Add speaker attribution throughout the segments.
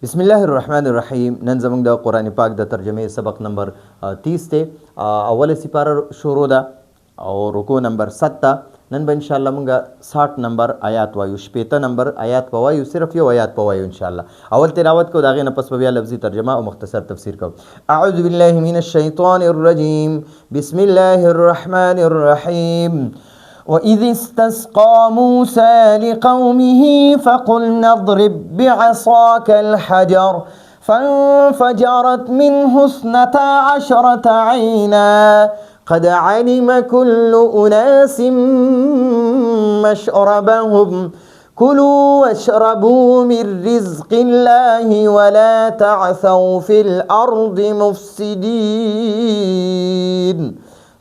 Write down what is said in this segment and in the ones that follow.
Speaker 1: بسم الله الرحمن الرحیم. نن زموږ د قرآن پاک د ترجمې سبق نمبر 30 ته اوله سپاره شروع ده او رکوع نمبر 7 ته. نن به انشاءالله موږ 60 نمبر آیات وایو، 80 نمبر آیات به وایو، صرف یو آیات به وایو انشاءالله. اول تلاوت کو، د هغې نه پس به بیا لفظي ترجمه او مختصر تفسیر کو. اعوذ بالله من الشیطان الرجیم، بسم الله الرحمن الرحیم. وإذ استسقى موسى لقومه فقلنا اضرب بعصاك الحجر فانفجرت منه 12 عينا قد علم كل أناس مشربهم كلوا واشربوا من رزق الله ولا تعثوا في الأرض مفسدين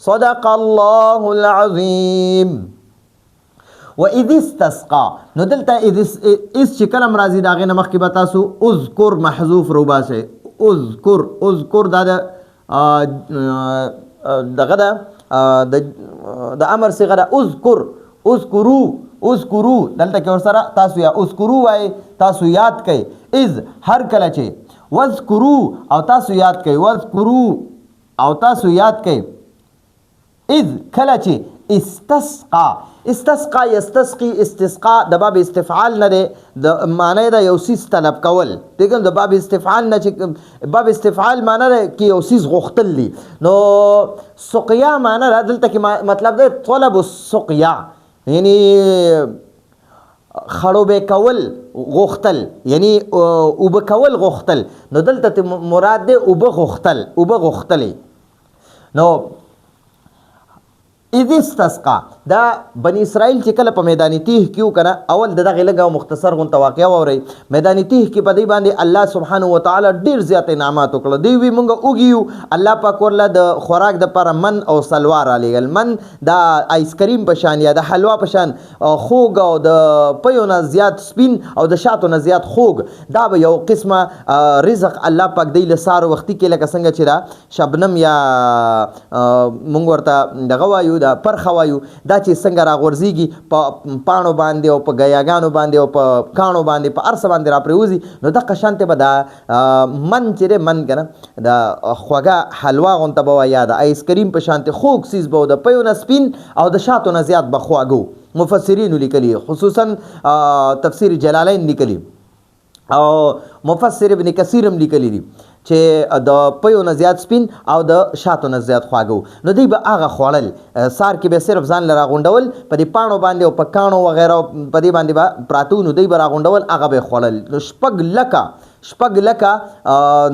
Speaker 1: صدق الله العظیم. و اذ استسقى، نو دلته اس چې کلم راځي د هغې نه مخکې به تاسو اذکر محذوف روباسئ. اذکر دا دغه ده د امر صیغه ده. اذکرو دلته کې ورسره تاسو یا اذکرو وایئ، تاسو یاد کئ. اذ هر کله چې وذکرو او تاسو یاد کئ، وذکرو او تاسو یاد کئ. اذ کله چې استسقا یستسقي، استسقا د باب استفعال نه دی، د معنی د یو څیز طلب کول. دیکھم د باب استفعال نه چې باب استفعال معنی دی کې یو څیز غوښتل دي، نو سقیا معنی را دلته کې مطلب دی طلب السقیا، یعنی خړوبې کول غوښتل، یعنی اوبه کول غوښتل. نو دلته مراد دی اوبه غوښتلې. نو اذ استسقى دا بنی اسرائیل چې کله په میدان تیه کې وکنه، اول د دغه لږه مختصر غونته واقعه واورئ. میدان تیه کې په دې باندې الله سبحانه وتعالی ډیر زیات انعامات وکړه. دوی وی مونږ وګیو، الله پاک ورله د خوراک د لپاره من او سلوا رالیږل. من د آیس کریم په شان یا د حلوا په شان خوږ او د پیو نه زیات سپین او د شاتو نه زیات خوږ. دا به یو قسمه رزق الله پاک دی له سهار وختي کې، لکه څنګه چې دا شبنم یا مونږ ورته دغه وایو دا پرخه وایو، دا چې څنګه راغورځېږي په پاڼو باندې او په ګیاګانو باندې او په کاڼو باندې په هر څه باندې راپرېوځي. نو دغه شانتې به دا من چې دی، من که نه د خوږه حلوا غونته به وه یا د آیس کریم په شانتې خوږ څیز به و، د پیو نه سپین او د شاتو نه زیات به خواږه و. مفسرینو لیکلي، خصوصا تفسیر جلالین لیکلي او مفسر ابن کثیر هم لیکلی دي چې د پیو نه زیات سپین او د شاتو نه زیات خواږه. نو دوی به هغه خوړل، سار کې به صرف ځان له راغونډول په دې پاڼو باندې او په کاڼو وغیره په دې باندې به پراته وو. نو دوی به راغونډول، هغه به یې خوړل. نو شپږ لکه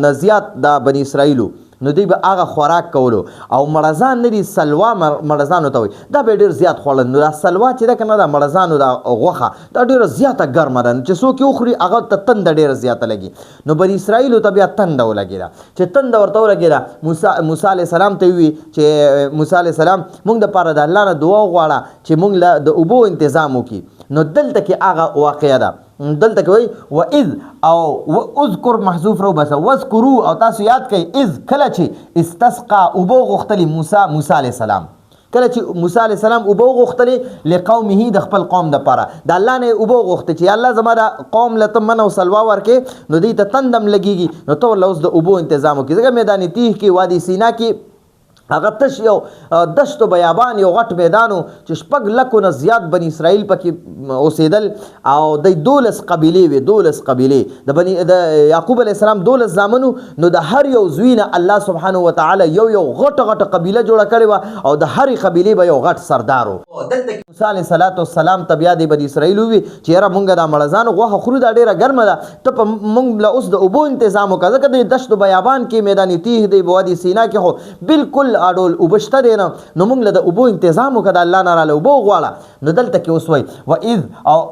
Speaker 1: نه زیات د بني اسرائیلو، نو دوی به هغه خوراک کولو. او مړزان نه دي، سلوا مړزانو ته وایي، دا به ډېر زیات خوړل. نو دا سلوا چې ده که نه، دا مړزانو دا غوښه دا ډېره زیاته ګرمه ده، چې څوک یې وخوري هغه ته تنده ډېره زیاته لګي. نو بني اسرائیلو ته بیا تنده ولګېده. چې تنده ورته ولګېده، موسی علیه السلام ته ووي چې موسی علیه السلام موږ دپاره د الله نه دعا وغواړه چې موږ له د اوبو انتظام وکړي. نو دلته کې هغه واقعه ده، دلته کې وایي وإذ او اذکر محذوف رو بس، وذکرو او تاسو یاد کړئ. اذ کله چې استسقا اوبه غوښتلې موسی علیه السلام، کله چې موسی علیه السلام اوبه وغوښتلې لقومه د خپل قوم دپاره، د الله نه یې اوبه وغوښتې چې الله زما د قوم له ته من او سلوا ورکې، نو دوی ته تندم لګېږي. نو ته ورله اوس د اوبو انتظام وکړي. ځکه میدان تیه کې وادي سینا کې هغه تش یو دشت و بیابان، یو غټ میدانو چې 6 لکو نه زیات بني اسرائیل پکې اوسېدل. او د 12 قبیلې وې، 12 قبیلې د یعقوب علیه السلام 12 زامنو. نو د هر یو زوی نه الله سبحانه وتعالی یو غټه قبیله جوړه کړې وه، او د هرې قبیلې به یو غټ سردار و. دلته کې موسی علیه السلام ته بیا د بني اسرائیل ووي چې یاره مونږ دا مړزانو غوښه خورو، دا ډېره ګرمه ده، ته په مونږ له اوس د اوبو انتظام وکړه. ځکه د دشت و بیابان کې میدان تیه دی، وادي سینا کې خو بالکل اډول اوبه شته دی نه، نو موږ له د اوبو انتظام وکړه، د الله نه راله اوبه وغواړه. نو دلته کې اوس وایي وإذ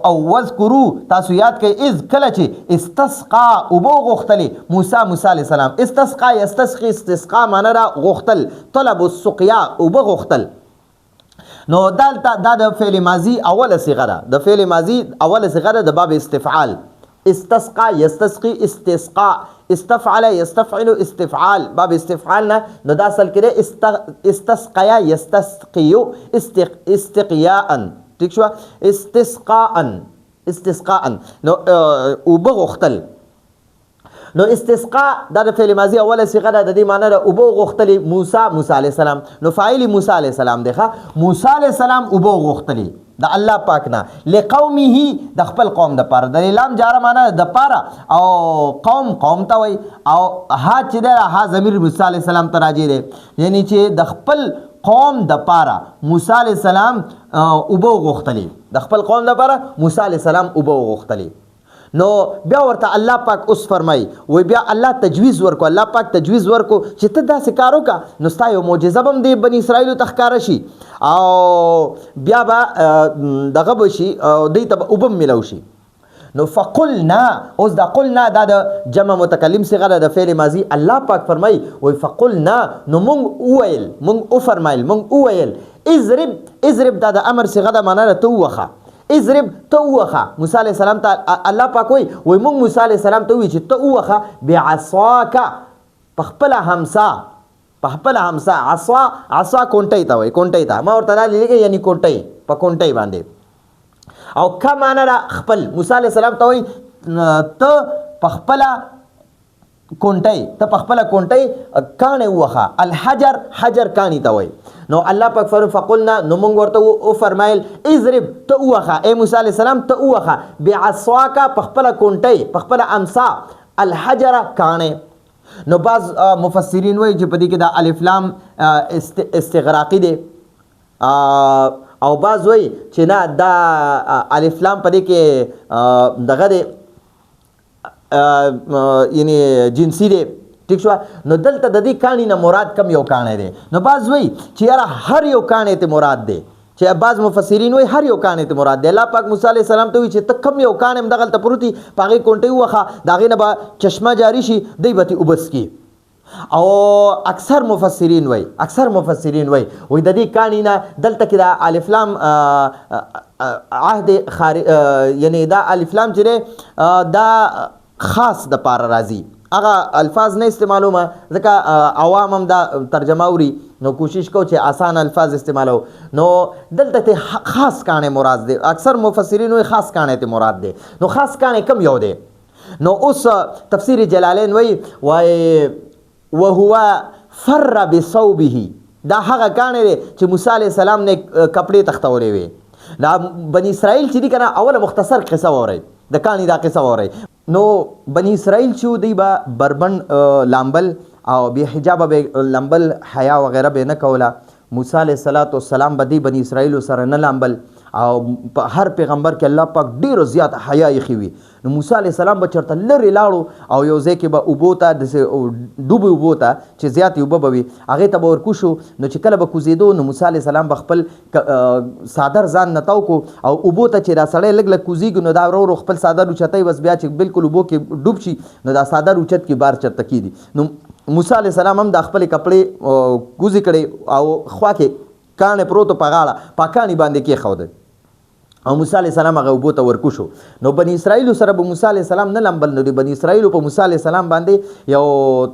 Speaker 1: او وذکرو، تاسو یاد کړئ. اذ کله چې استسقا اوبه وغوښتلې موسی علیه السلام. استسقا یستسقي، استسقا معنی را غوښتل، طلب السقیا اوبه غوښتل. نو دلته دا د فعل ماضي اوله صیغه ده، د فعل ماضي اوله صیغه ده د باب استفعال. استسقى يستسقي استسقاء استفعل يستفعل استفعال باب استفعالنا نو دا اصل کې استسقيا يستسقي استقياء ٹھیک شو استسقاء نو وبغختل نو استسقاء دا د فعل ماضی اوله صيغه ده، د دې معنی ده اوبه غوښتلې. موسی علیه السلام، نو فاعل موسی علیه السلام دی. موسی علیه السلام اوبه غوښتلې د الله پاک نه لقومه د خپل قوم د پاره. د لام جاره معنی د پاره او قوم ته وای او ها چې ده ها ضمیر موسی علیه السلام ته راځي دی، یعنی چې د خپل قوم د پاره موسی علیه السلام اوبه غوښتلې، د خپل قوم د پاره موسی علیه السلام اوبه غوښتلې. نو بیا ورته الله پاک اوس فرمای وای بیا الله تجویز ورکو، الله پاک تجویز ورکو چې ته داسې کار وکړه نو ستا یو معجزه به هم د بني اسرائیلو ته ښکاره شي او بیا به دغه به شي دوی ته به اوبه میلاو شي. نو فقلنا، اوس دا قلنا دا د جمع متکلم صيغه ده د فعل ماضی. الله پاک فرمای وای فقلنا، نو مونږ وویل، مونږ وفرمایل، مونږ وویل اضرب دا د امر صيغه ده، معنا ده ته ووخه. اضرب ته ووخه موسی علیه السلام ته الله پاک وای مونږ موسی علیه السلام ته وی چې ته ووخه بعصاک په خپله همسا، په خپله همسا. عصا کونټۍ ته وای، کونټۍ ته ما ورته رالیږي یعنی کونټۍ، په کونټۍ باندې. او که معنا ده خپل، موسی علیه السلام ته وای ته په خپله کونټۍ، ته په خپله کونټۍ کاڼې ووخه. الحجر، حجر کاڼي ته وای. نو الله پاک فرمایي فقلنا، نو موږ ورته وفرمایل اضرب ته ووخه، ای موسی علیه السلام ته ووخه بعصاک په خپله کونټۍ، په خپله امسا الحجر کاڼې. نو بعض مفسرین وایي چې په دې کې د الف لام استغراقي دی او بعض وایي چې نه دا الف لام په دې کې دغه دی یعنی جنسی دی. ٹھیک شو. نو دلته د دې کاڼي نه مراد کم یو کاڼی دی. نو بعض وایي چې یاره هر یو کاڼی ته مراد دی، چې بعض مفسرین وایي هر یو کاڼی ته مراد دی. الله پاک موسی علیه السلام ته وایي چې ته کم یو کاڼی هم دغلته پروت وي په هغې کونټۍ ووخه، د هغې نه به چشمه جاري شي، دی به ترې اوبه څکي. او اکثر مفسرین وایي د دې کاڼي نه دلته کې د الف لام عهد یعنی دا الف لام چې دی دا خاص د پاره راځي، هغه الفاظ نه استعمالومه ځکه عوام هم دا ترجمه اوري، نو کوشش کو چې آسان الفاظ استعمالو. نو دلته ته خاص کاڼی مراد دی، اکثر مفسرین وایي خاص کاڼی ته مراد دی. نو خاص کاڼی کم یو دی؟ نو اوس تفسیر جلالین وایي وهو فر بصوبه، دا هغه کاڼی دی چې موسی علیه السلام نه کپړې تختولې وې. دا بني اسرائیل چې دي که نه اوله مختصر قصه واورئ، د کاڼي دا قصه واورئ. نو بني اسرائیل چې دی به بربند لامبل او بې حجابه به لامبل، حیا وغیره به نه کوله. موسی علیه السلام به دی بني اسرائیلو سره نه لامبل او په هر پیغمبر کې الله پاک ډېرو زیات حیا ایښې وي. نو موسی علیه السلام به چېرته لرې لاړو او یو ځای کې به اوبو ته داسې ډوبې اوبو ته چې زیاتې اوبه به وي هغې ته به ورکوشو. نو چې کله به کوزېدو نو موسی علیه السلام به خپل څادر ځان نه تاو کو او اوبو ته چې دا سړی لږ لږ کوزېږي نو دا ورو ورو خپل څادر اوچتوي، بس بیا چې بالکل اوبو کې ډوب شي نو دا څادر اوچت کې بار چېرته کېږي. نو موسی علیه السلام هم دا خپلې کپړې کوزې کړې او خوا کې کاڼی پروتو په غاړه په کاڼي باندې کېښودی او موسی علیه السلام هغه اوبو ته ورکو شو. نو بني اسرائیلو سره به موسی علیه السلام نه لمبل، نو د بني اسرائیلو په موسی علیه السلام باندې یو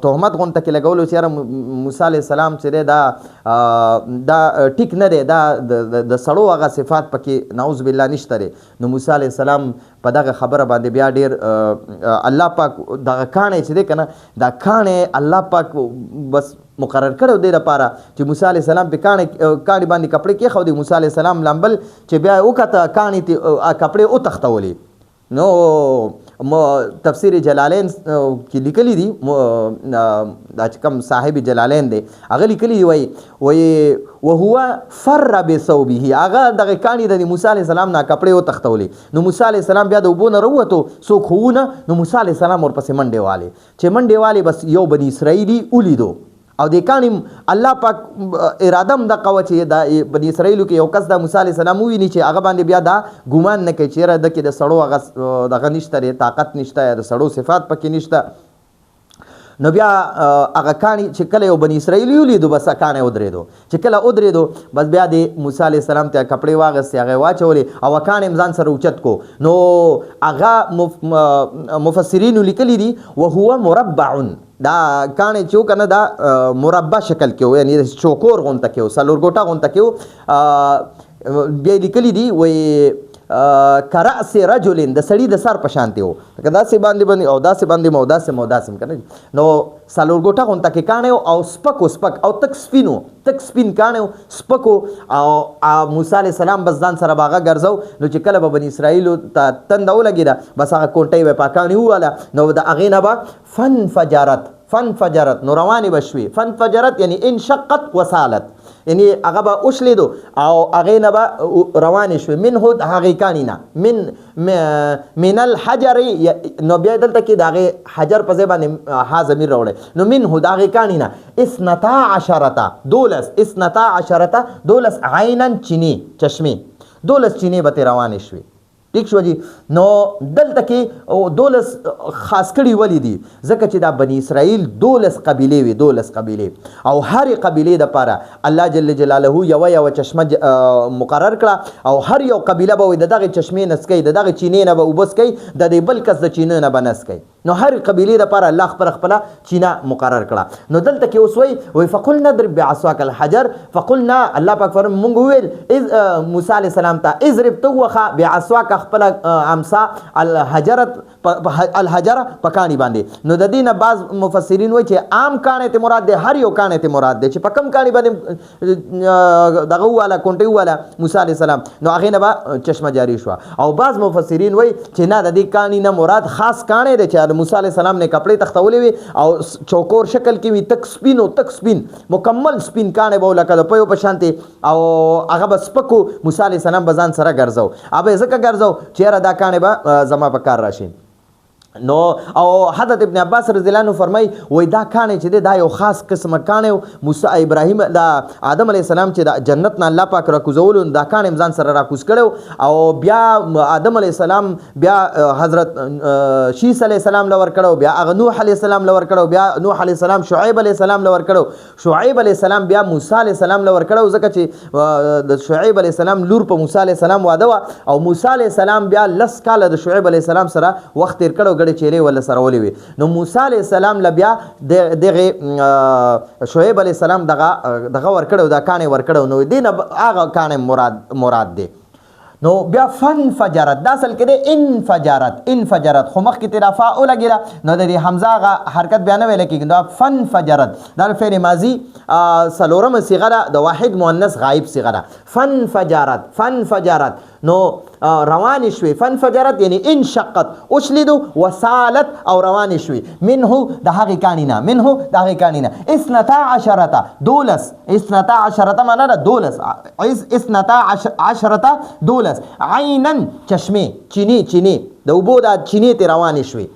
Speaker 1: تهمت غونته کې لګولو چې یاره موسی علیه السلام چې دی دا ټیک نه دی، دا د سړو هغه صفات پکې نعوذ بالله نشته دی. نو موسی علیه السلام په دغه خبره باندې بیا ډېر الله پاک دغه کاڼی چې دی که نه دا کاڼی الله پاک بس مقرر کړی دی دپاره چې موسی علیه السلام په کاڼي باندې کپړې کېښودې. موسی علیه السلام لامبل چې بیا یې وکته کاڼي کپړې وتښتولې. نو تفسیر جلالین کې لیکلی دي، دا چې کوم صاحب جلالین دی هغه لیکلی دي وایي وهو فر بثوبه، هغه دغه کاڼي د موسی علیه السلام نه کپړې وتښتولې. نو موسی علیه السلام بیا د اوبو نه راووتو، څوک خو ونه. نو موسی علیه السلام ورپسې منډې والې، چې منډې والې بس یو بني اسرائیلي ولیدو او د کاڼي الله پاک اراده هم دغه وه چې د بني اسرائیلو کې یو کس د موسی علیه السلام وویني چې هغه باندې بیا دا ګمان نه کوي چې یاره دکې د سړو هغه دغه نشته دی، طاقت نشته، یا د سړو صفات پکې نشته. نو بیا هغه کاڼي چې کله یو بني اسرائیلي ولیدو بس کاڼی ودرېدو، چې کله ودرېدو بس بیا د موسی علیه السلام ته کپړې واغستې، هغه یې واچولې او کاڼی هم ځان سره اوچت کو. نو هغه مفسرینو لیکلی دي وهو مربع، دا کاڼی چې و که نه دا مربع شکل کې و، یعنی چوکور غونته کې و، څلور ګوټه غونته کې و. بیا لیکلی دي وایي کرأس رجل د سړي د سر په شانتي وو لکه داسې باندې او داسې باندې مو داسې کنه نو څلور ګوټه غونته کې کاڼی او سپک او تک سپین کاڼی سپکو او موسی علیه السلام بس ځان سره باغه ګرځو نو چې کله به بني اسرائیلو ته تنده ولګېده بس هغه کونټۍ به په کاڼي وواله نو د هغې نه به فانفجرت نو روانې به شوې فانفجرت یعنی انشقت وسالت یعنی هغه به وشلېدو او هغې نه به روانې شوې منه د هغې کاڼي نه من الحجر نو بیا دلته کې د هغې حجر په ځای باندې ها ضمیر راوړی نو منه د هغې کاڼي نه اثنتا عشرته 12 عینا چینې چشمې 12 چینې به ترې روانې شوې ٹھیک شو جی نو دلته کې 12 خاص کړي ولې دي ځکه چې دا بني اسرائیل 12 قبیلې وي 12 قبیلې او هر قبیلې د پاره الله جل جلاله یو چشمه مقرر کړه او هر یو قبیله به دغه چشمې نسکي دغه چینې نه به وبس کوي د دې بل کس د چینې نه بنس کوي نو هر قبیلې د پاره الله خپل چینه مقرر کړه نو دلته کې اوس وی فقلنا ضرب بعصاك الحجر فقلنا الله پاک فرمایي مونږ ویل موسی علیه السلام ته اضرب توخه بعصاك خپل امسا الحجر پکانی باندې نو د دې نه بعض مفسرین وایي چې عام کانه ته مراد دی هر یو کانه ته مراد دی چې په کم کانی باندې دغه والا کونټي والا موسی علیه السلام نو هغه نه چشمه جاری شو او بعض مفسرین وایي چې نه د دې کانی نه مراد خاص کانه دی چې موسی علیه السلام نے کپڑے تختولې وي او چوکور شکل کې وي تک سپین مکمل سپین کانه به لکه د پيو په شانتي او هغه بس پکو موسی علیه السلام بزان سره ګرځاو ابه زکه ګرځاو چیرې دا کانه به زما په کار راشي نو او حضرت ابن عباس رضی الله عنه فرمای وای دا کانه چې دا یو خاص قسمه کانه موسی ابراهیم دا آدم علی السلام چې د جنت نه الله پاک را کوزول دا کانه ځان سره را کوز کړو او بیا آدم علی السلام بیا حضرت شیس علی السلام لور کړو بیا نوح علی السلام لور کړو بیا نوح علی السلام شعیب علی السلام لور کړو شعیب علی السلام بیا موسی علی السلام لور کړو ځکه چې د شعیب علی السلام لور په موسی علی السلام واده او موسی علی السلام بیا لس کاله د شعیب علی السلام سره وخت تیر کړو چیرې ولا سره ولې وي نو موسی علی السلام لبیا دغه شعیب علی السلام دغه ور کړو دا کانه ور کړو نو دینه هغه کانه مراد دی نو بیا فنفجرت دا اصل کې انفجرت خو مخ کې ترافا او لګیلا نو د حمزه غ حرکت بیان ویل کېږي دا فنفجرت دا فعل ماضی سلورم صيغه د واحد مؤنث غائب صيغه فنفجرت نو روان شوي فنفجرت یعنی انشقت اوشلدو وسالت او روان شوي منه د هغه کانینا 12 معنا 12 عینا چشمه چینی د وبو د چینی ته روان شوي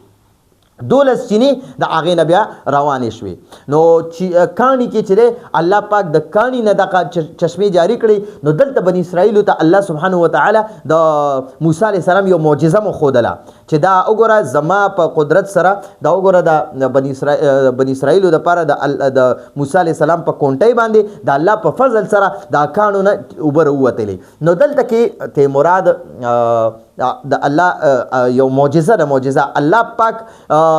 Speaker 1: 12 چینی د هغې نه بیا روانې شوې نو کاڼي کې چې دی الله پاک د کاڼي نه دغه چشمې جاری کړي نو دلته بني اسرائیلو ته الله سبحانه وتعالی د موسی علیه السلام یو معجزه مښودله چې دا وګوره زما په قدرت سره دا وګوره د بني اسرائیلو دپاره د موسی علیه السلام په کونټۍ باندې د الله په فضل سره دا کاڼو نه اوبه راووتلې نو دلته کې ته مراد د الله یو معجزه الله پاک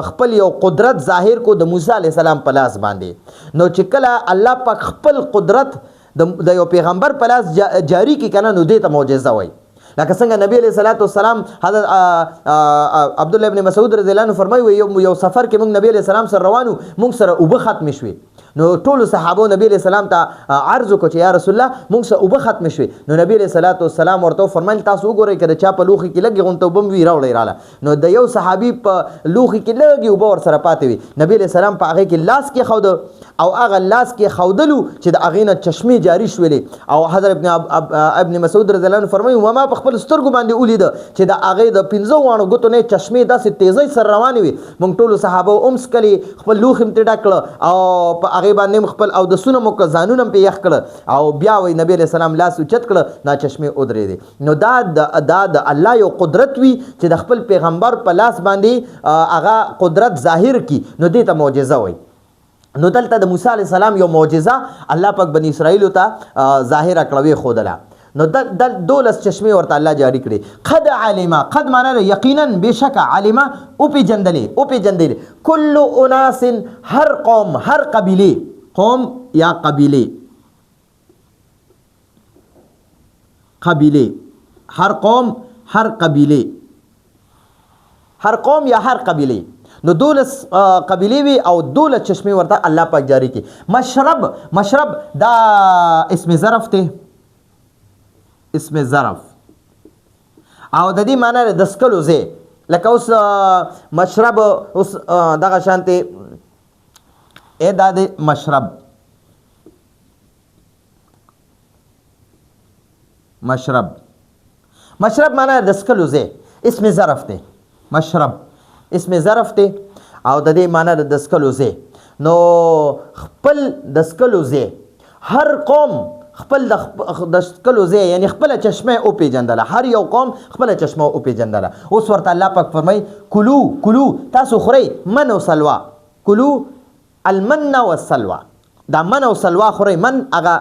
Speaker 1: خپل یو قدرت ظاهر کو د موسی علیه السلام په لاس باندې نو چې کله الله پاک خپل قدرت د یو پیغمبر په لاس جاری کی کنه نو دې ته معجزه وای لکه څنګه نبی علیہ الصلوۃ والسلام حضرت عبد الله ابن مسعود رضی الله عنه فرمایي یو سفر کې موږ نبی علیہ السلام سره روانو موږ سره اوبه ختم شوي نو ټول صحابه نبی علیہ السلام ته عرض وکړ چې یا رسول الله موږ سره اوبه ختم شوي نو نبی علیہ الصلوۃ والسلام ورته فرمایل تاسو وګورئ کړه چا په لوخي کې لګي غونته وبم وی راوړی رااله نو د یو صحابي په لوخي کې لګي اوبه ور سره پاتې وي نبی علیہ السلام په هغه کې لاس کې خود او هغه لاس کې خودلو چې د هغې نه چشمې جاری شولې او حضرت ابن مسعود رضی الله عنه فرمایي وما په خپل سترګو باندې ولیده چې د هغې د 15 واړو ګوتو نه چشمې داسې تیزۍ سره روانې وي موږ ټولو صحابه اومس کلي خپل لوښ هم ترې ډک کړه او په هغې باندې خپل اودسونه مو کړه ځانونه هم پرې یخ کړه او بیا وایي نبي علیه السلام لاس اوچت کړه دا چشمې ودرېدې نو دا د الله یو قدرت وي چې د خپل پیغمبر په لاس باندې هغه قدرت ظاهر کی نو دې ته معجزه وایي نو دلته د موسی علیه السلام یو معجزه الله پاک بني اسرائیلو ته ظاهره کړه ښودله نو دل 12 چشمې ورته الله جاری کړي قد علما قد معنا یقینا بشک علما او پیجندلې کل اناس هر قوم هر قبیله قوم یا قبیله هر قوم هر قبیله هر قوم یا هر قبیله نو 12 قبیله وي او 12 چشمه ورته الله پاک جاری کی. مشرب دا اسم ظرف ته، اسم ظرف او د دې معنی د سکلو زه لکه اوس مشرب اوس دغه شانته اے دا د مشرب معنی د سکلو زه اسم ظرف ته. مشرب اسم ظرف ته او د دې معنی د سکلو زه. نو خپل د سکلو زه هر قوم خپل د سکلو زه یعنی خپل چشمه او پیجندله، هر یو قوم خپل چشمه او پیجندله. اوس ورته الله پاک فرمای کلو تاسو خورئ من او سلوا، کلو المن والسلوا. دا من او سلوا خورئ. من هغه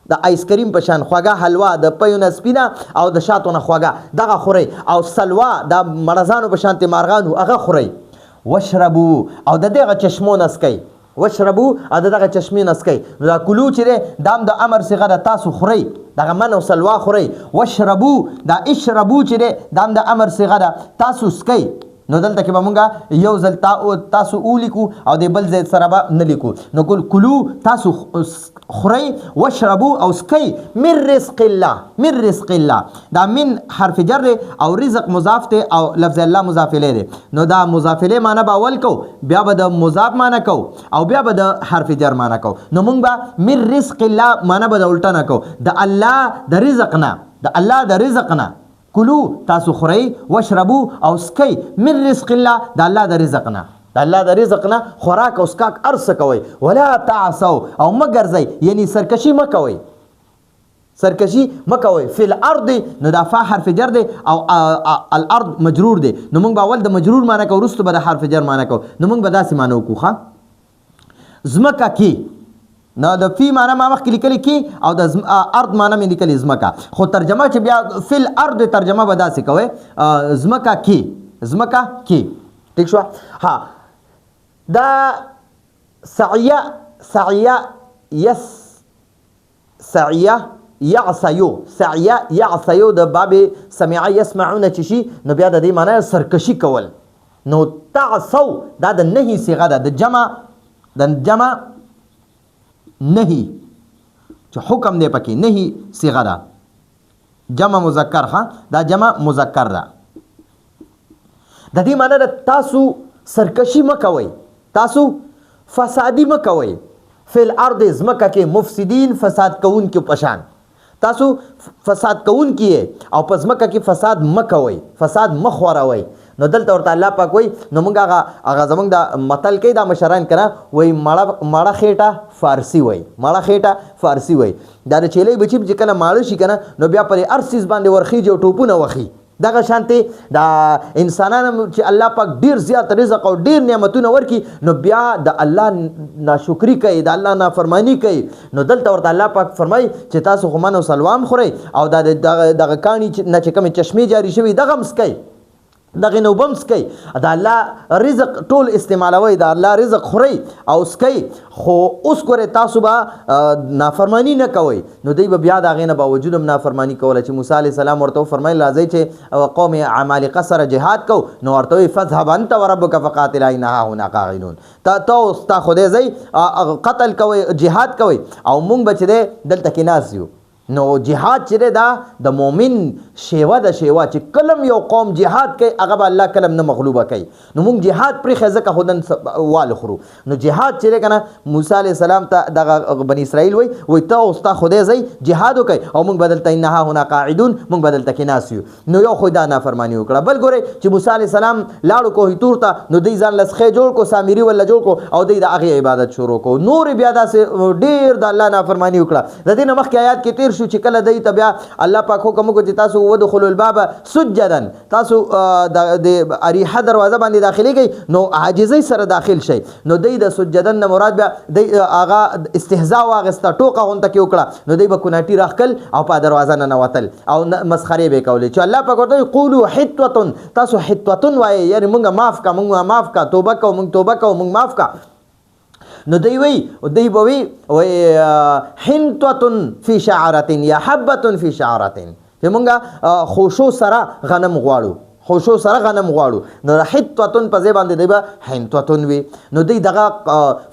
Speaker 1: د آیس کریم په شان خوږه حلوا د پیونه سپینه او د شاتونه خوږه دغه خورئ، او سلوا د مرزانو په شانتې مارغانو هغه خورئ. وشربو او د دغه چشمو نسکئ، وشربو او دغه چشمې نسکئ. نو دا کلو چې دی دا هم د امر صیغه ده، تاسو خورئ دغه من او سلوا خورئ. وشربو دا اشربو چې دی دا هم د امر صیغه ده، تاسو سکئ. نو دلته کې به مونږ یو ځل تاسو ولیکو او د بل ځای سره به نه لیکو. نو کلو تاسو خورئ، وشربو او سکئ من رزق الله. دا من حرف جر دی او رزق مضاف دی او لفظ الله مضاف الیه دی. نو دا مضاف الیه معنی به اول کو، بیا به د مضاف معنی کو او بیا به د حرف جر معنی کو. نو مونږ به من رزق الله معنی به د الټا نه کو، د الله د رزق نه کلو تاسو خورئ، وشربو او سکئ من رزق الله د الله د رزق نه خوراک او سکاک ارس کوئ. ولا تعصوا او مګرځئ یعنی سرکشي مکوئ فی الارض. نو دا فا حرف جر دی او الارض مجرور دی. نو موږ به اول د مجرور معنی کو، وروسته به د حرف جر معنی کو. نو موږ به داسې معنی وکړو ښه ځمکه کې. نو د فی معنی ما مخکې لیکلې کې او د ارض معنی مې لیکلې ځمکه، خو ترجمه چې بیا فی الارض ترجمه به داسې کوئ ځمکه کې. ٹھیک شو. ها دا سعیه یعصیو د باب سمع یسمعون چې شي نو بیا د دې معنی سرکشي کول. نو تعصوا دا د نهي صيغه ده، د جمع نهي چې حکم دی پکې، نهي صيغه ده، جمع مذکر. ها دا جمع مذکر ده. د دې معنی ده تاسو سرکشي مکوئ، تاسو فسادی مکوئ. فی الارض ځمکه کې مفسدین فساد کوون کې پشان، تاسو فساد کوون کې او په ځمکه کې فساد مکوئ، فساد مخوروئ. نو دلته ورته الله پاک وایي نو موږ هغه زموږ د متل کې دا مشران کنه وایي ماړه خېټه فارسی وایي، ماړه خېټه فارسی وایي. دا د چیلې بچی چې کله ماړه شي کنه نو بیا پر ارسیز باندې ورخیږي او ټوپونه وخی. دغه شانتي دا انسانانو چې الله پاک ډیر زیات رزق او ډیر نعمتونه ورکي نو بیا د الله ناشکری کوي، د الله نافرمانی کوي. نو دلته ورته الله پاک فرمای چې تاسو خو منو سلوام خورئ او دغه کانی نه چې کوم چشمه جاری شوی دغه مسکئ، دغه نو بم سکئ. د الله رزق ټول استعمالوي، د الله رزق خورئ او سکئ. خو اوس ګوره تاسو به نافرمانی نه کوئ. نو دوی به بیا د هغې نه باوجود هم نافرمانی کوله چې موسی علیه السلام ورته وفرمیل راځئ چې قوم عمالقه سره جهاد کو. نو ورته وایي فاذهب انت وربک فقاتلا ان هاهنا قاعدون. ته اوس تا خدای ځئ قتل کوئ، جهاد کوئ او موږ به چې دی دلته کې ناست یو. نو جهاد چې دی دا د مؤمن شیوه د شیوه چې کلم یو قوم جهاد کوي هغه به الله کلم نه مغلوبه کوي. نو موږ جهاد پرېښی ځکه خودن وال خورو. نو جهاد چې دی که نه موسی علیه السلام ته دغه بني اسرائیل وایي ته اوس تا خدای ځئ جهاد وکئ او موږ به دلته ان هاهنا قاعدون، موږ به دلته کې ناست یو. نو یو خو دا نافرماني وکړه. بل ګورئ چې موسی علیه السلام لاړو کوه طور ته نو دوی ځان لسخې جوړ کو، سامري ولا جوړ کو او دوی د هغې عبادت شروع کو. نور بیا داسې ډېر د الله نافرماني وکړه. د دې نه مخکې آیات کې تیر شو چې کله دی ته بیا الله پاک حکم وکړو چې تاسو ودخلوا الباب سجدا، تاسو د اریحه دروازه باندې داخليږئ نو عاجزۍ سره داخل شئ. نو دی د سجدن نه مراد بیا دی هغه استهزاء واغسته، ټوکه غونته کې وکړه. نو دی به کوناټي راخکل او په دروازه نه نوتل او مسخرې به کولې چې الله پاک ورته قولوا حطوة، تاسو حطوة وایي یعنی مونږ معاف کا، مونږ معاف کا، توبه کو، مونږ توبه کو، مونږ معاف کا. نو دی به وی حنطة فی شعرة یا حبة فی شعرة، چې مونږه خوشو سره غنم غواړو خوشو سره غنم غواړو نو حتوتن په ځای باندې دی به حنتوتن وي نو دوی دغه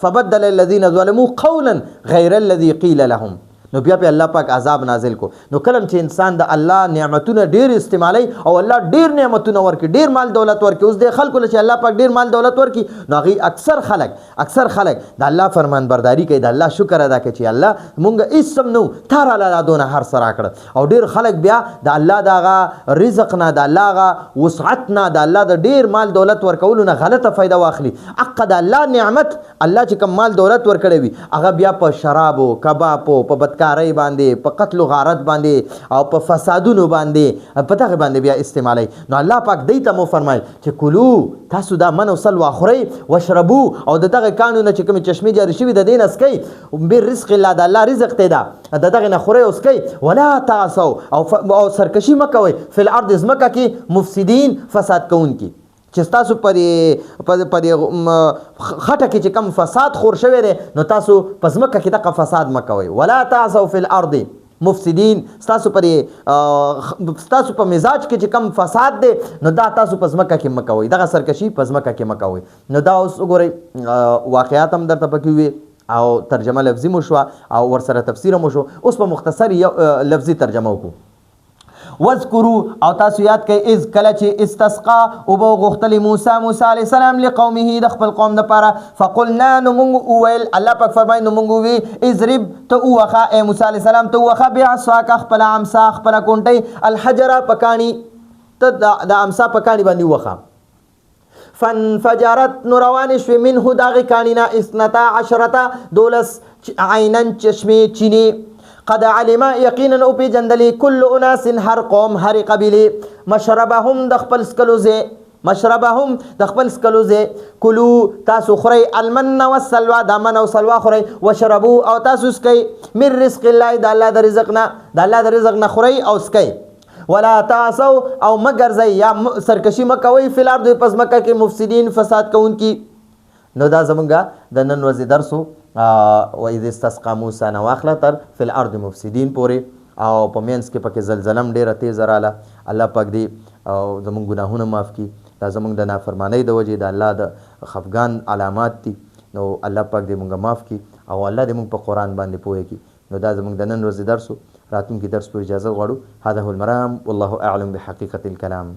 Speaker 1: فبدل الذین ظلموا قولا غیر الذي قیل لهم نو بیا په الله پاک عذاب نازل کو نو کلم چې انسان د الله نعمتونه ډیر استعمالي او الله ډیر نعمتونه ورکي ډیر مال دولت ورکي اوس د خلکو چې الله پاک ډیر مال دولت ورکي نو هغه اکثر خلک د الله فرمان برداری کوي د الله شکر ادا کوي چې الله مونږ اسم نو تار الله دونه هر سره کړ او ډیر خلک بیا د الله دغه رزق نه د الله غا وسعت نه د الله د ډیر مال دولت ورکول نه غلطه فائدہ واخلي عقد الله نعمت الله چې کوم مال دولت ورکړي وي هغه بیا په شرابو کبابو په بدکارۍ باندې په قتل و غارت باندې او په فسادونو باندې په دغه باندې بیا استعمالي نو الله پاک دی ته مو فرمایل چې کلو تاسو دا من او سلوا خورئ واشربو او دغه قانون چې کوم چشمه جاری شوی د دین اسکی بیر رزق الله د الله رزق ته دا دغه نه خورئ اسکی ولا تعصوا او سرکشي مکوئ فی الارض زمکه کې مفسدین فساد کوونکی چې تاسو په خټه کې چې کم فساد خور شوی دی نو تاسو په ځمکه کې دغه فساد مه کوئ ولا تعثوا فی الارض مفسدین ستاسو په مزاج کې چې کم فساد دی نو دا تاسو په ځمکه کې مه کوئ دغه سرکشي په ځمکه کې مه کوئ نو دا اوس وګورئ واقعات هم درته پکې وي او ترجمه لفظي مو شوه او ورسره تفسیر مو شو اوس په مختصر لفظي ترجمه وکړو وذکروا او تاسو یاد کړئ اذ کله چې استسقا او بو غختلی موسی علیه السلام لقومه د خپل قوم لپاره فقلنا نو مونږ وویل الله پاک فرمایي نو مونږ وی اضرب ته وخه ای موسی علیه السلام ته وخه بعصاک خپل امسا خپل کونټي الحجر پکانی ته د امسا پکانی باندې وخه فانفجرت نوروان شوی منه داغی کانینا اثنتا عشرتا دولس عینن چشمی چینی قد علم یقینا او پی جندلی کل اناس هر قوم هر قبیله مشربهم د خپل سکلوزه کلو تاسو خوري المن والسلوى د من او سلوا خوري وشربوا او تاسو سکي من رزق الله د الله د رزق نه خوري او سکي ولا تعصوا او مگر زي یا سرکشي مکوي فل ارض پس مکه کې مفسدين فساد کوونکی نو دا زمونږه د نن ورځې درسو و اذ استسقى موسی نو واخله تر فی الارض مفسدین پورې او په مینس کې پکې زلزلم ډیره تیز رااله الله پاک دی او زمونږ ګناهونه معاف کړي دا زمونږ د نافرمانی د وجې د الله د خفګان علامات دي نو الله پاک دې مونږ معاف کړي او الله دې مونږ په قرآن باندې پوهه کړي نو دا زمونږ د نن ورځې درس راتلونکي درس په اجازه غواړو هذا هو المرام والله اعلم بحقیقة الكلام